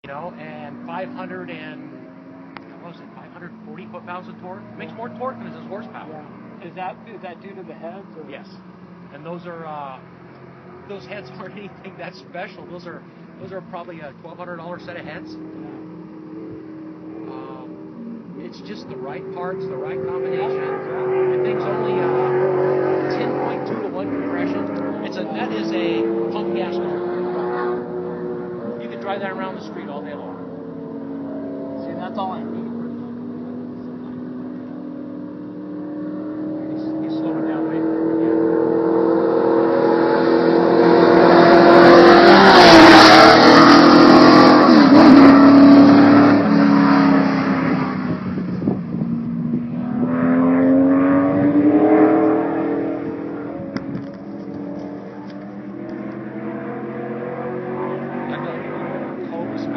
you know, and 500 and what was it, 540 foot-pounds of torque. It makes more torque than it does horsepower. Yeah. Is that due to the heads? Or? Yes, and those heads aren't anything that special. Those are probably a $1,200 set of heads. It's just the right parts, the right combination. The thing's only 10.2 to 1 compression. That is a pump gas car. You can drive that around the street all day long. See, that's all I need.